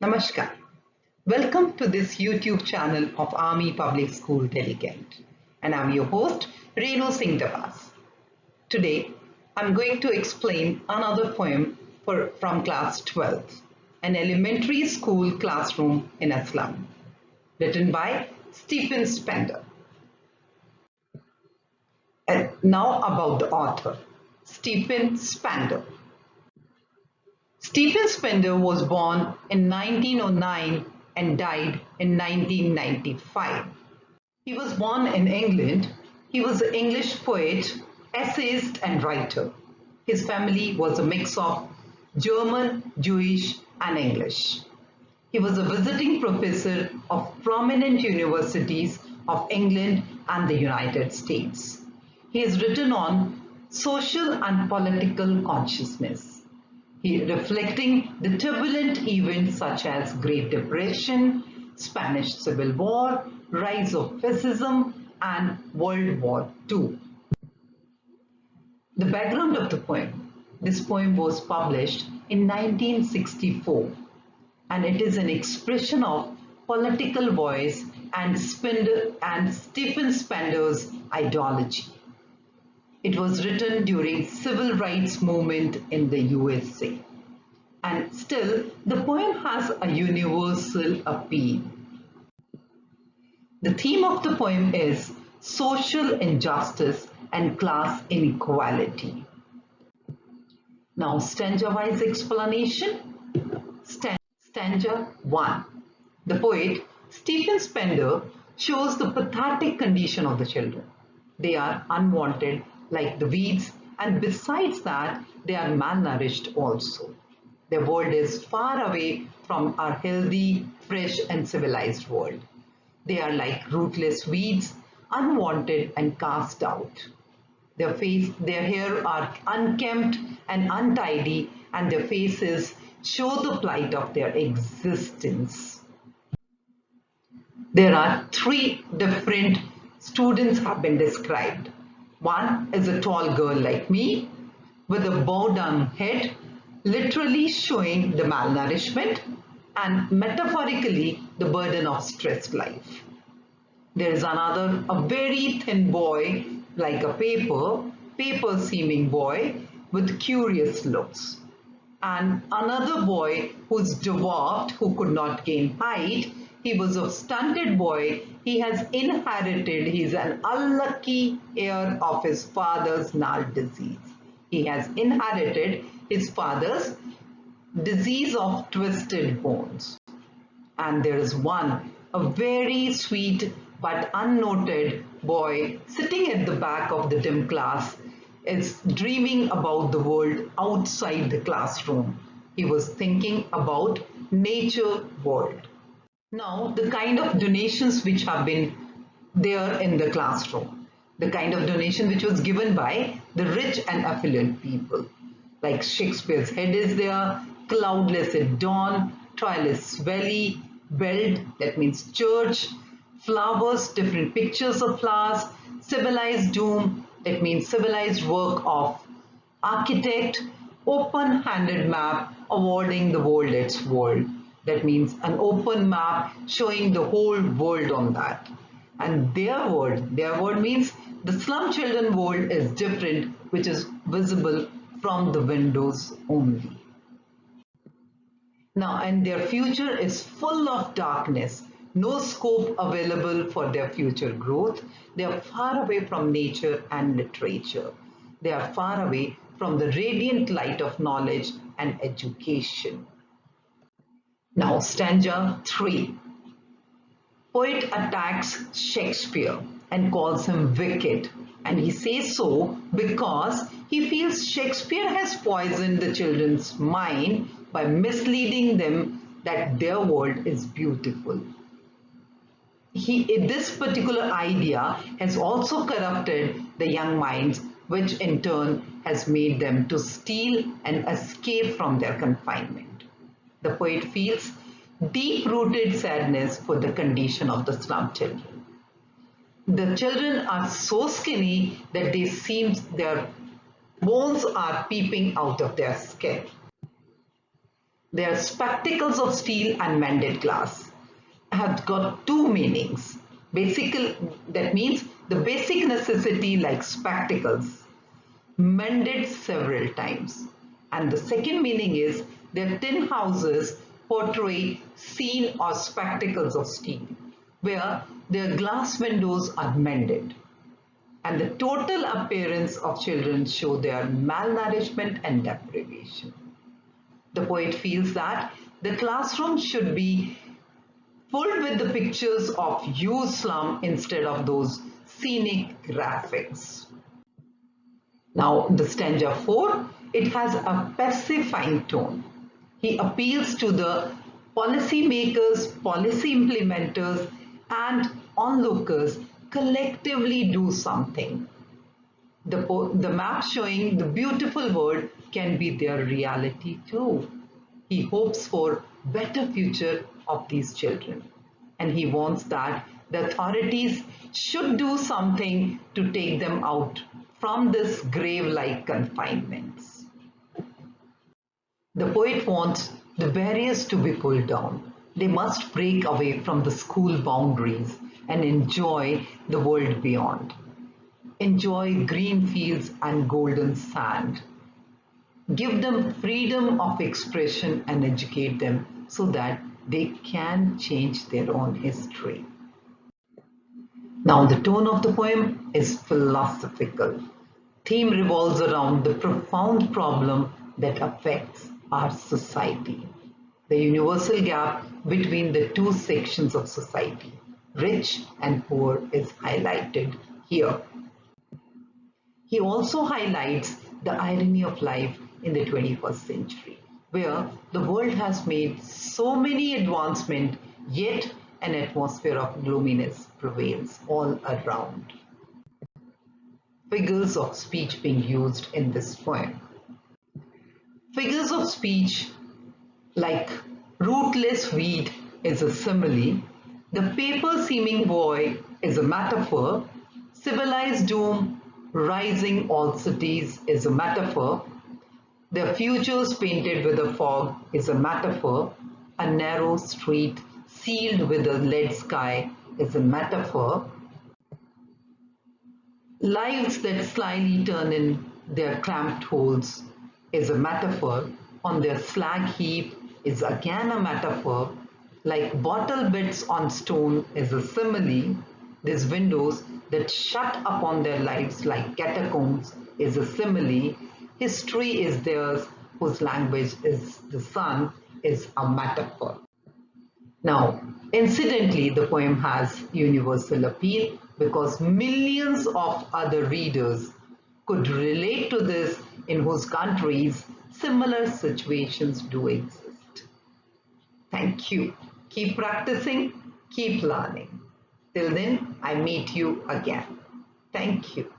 Namaskar. Welcome to this YouTube channel of Army Public School Delegate. And I'm your host, Renu Singh Dabas. Today, I'm going to explain another poem from class 12, an elementary school classroom in a slum, written by Stephen Spender. And now about the author, Stephen Spender. Stephen Spender was born in 1909 and died in 1995. He was born in England. He was an English poet, essayist, and writer. His family was a mix of German, Jewish, and English. He was a visiting professor of prominent universities of England and the United States. He has written on social and political consciousness. He reflecting the turbulent events such as Great Depression, Spanish Civil War, rise of fascism, and World War II. The background of the poem. This poem was published in 1964 and it is an expression of political voice and Stephen Spender's ideology. It was written during civil rights movement in the USA. And still, the poem has a universal appeal. The theme of the poem is social injustice and class inequality. Now, stanza-wise explanation. Stanza 1. The poet, Stephen Spender, shows the pathetic condition of the children. They are unwanted like the weeds, and besides that, they are malnourished also. Their world is far away from our healthy, fresh, and civilized world. They are like rootless weeds, unwanted and cast out. Their hair are unkempt and untidy, and their faces show the plight of their existence. There are three different students have been described. One is a tall girl like me with a bowed down head, literally showing the malnourishment and metaphorically the burden of stressed life. There is another, a very thin boy like a paper seeming boy with curious looks. And another boy who's dwarfed, who could not gain height. He was a stunted boy. He has inherited, he's an unlucky heir of his father's gnarled disease. He has inherited his father's disease of twisted bones. And there is one, a very sweet but unnoted boy sitting at the back of the dim class, is dreaming about the world outside the classroom. He was thinking about nature world. Now, the kind of donations which have been there in the classroom, the kind of donation which was given by the rich and affluent people, like Shakespeare's head is there, cloudless at dawn, Troilus valley, belt, that means church, flowers, different pictures of flowers, civilized doom, that means civilized work of architect, open-handed map awarding the world its world. That means an open map showing the whole world on that. And their world means the slum children world is different, which is visible from the windows only. Now, and their future is full of darkness, no scope available for their future growth. They are far away from nature and literature. They are far away from the radiant light of knowledge and education. Now, stanza 3. Poet attacks Shakespeare and calls him wicked. And he says so because he feels Shakespeare has poisoned the children's mind by misleading them that their world is beautiful. This particular idea has also corrupted the young minds, which in turn has made them to steal and escape from their confinement. The poet feels deep-rooted sadness for the condition of the slum children. The children are so skinny that they seem their bones are peeping out of their skin. They are spectacles of steel and mended glass. Have got two meanings. Basic, that means the basic necessity like spectacles, mended several times. And the second meaning is their tin houses portray scene or spectacles of steel, where their glass windows are mended. And the total appearance of children show their malnourishment and deprivation. The poet feels that the classroom should be full with the pictures of used slum instead of those scenic graphics. Now the stanza 4, it has a pacifying tone. He appeals to the policy makers, policy implementers and onlookers collectively do something. The map showing the beautiful world can be their reality too. He hopes for better future of these children and he wants that the authorities should do something to take them out from this grave-like confinements. The poet wants the barriers to be pulled down. They must break away from the school boundaries and enjoy the world beyond. Enjoy green fields and golden sand. Give them freedom of expression and educate them so that they can change their own history. Now the tone of the poem is philosophical. Theme revolves around the profound problem that affects our society. The universal gap between the two sections of society, rich and poor, is highlighted here. He also highlights the irony of life in the 21st century, where the world has made so many advancements, yet an atmosphere of gloominess prevails all around. Figures of speech being used in this poem. Figures of speech like rootless weed is a simile, the paper-seeming boy is a metaphor, civilized doom rising all cities is a metaphor, their futures painted with a fog is a metaphor, a narrow street sealed with a lead sky is a metaphor, lives that slyly turn in their cramped holes is a metaphor, on their slag heap is again a metaphor, like bottle bits on stone is a simile, these windows that shut upon their lives like catacombs is a simile, history is theirs whose language is the sun is a metaphor. Now, incidentally, the poem has universal appeal because millions of other readers could relate to this in whose countries similar situations do exist. Thank you. Keep practicing, keep learning. Till then, I meet you again. Thank you.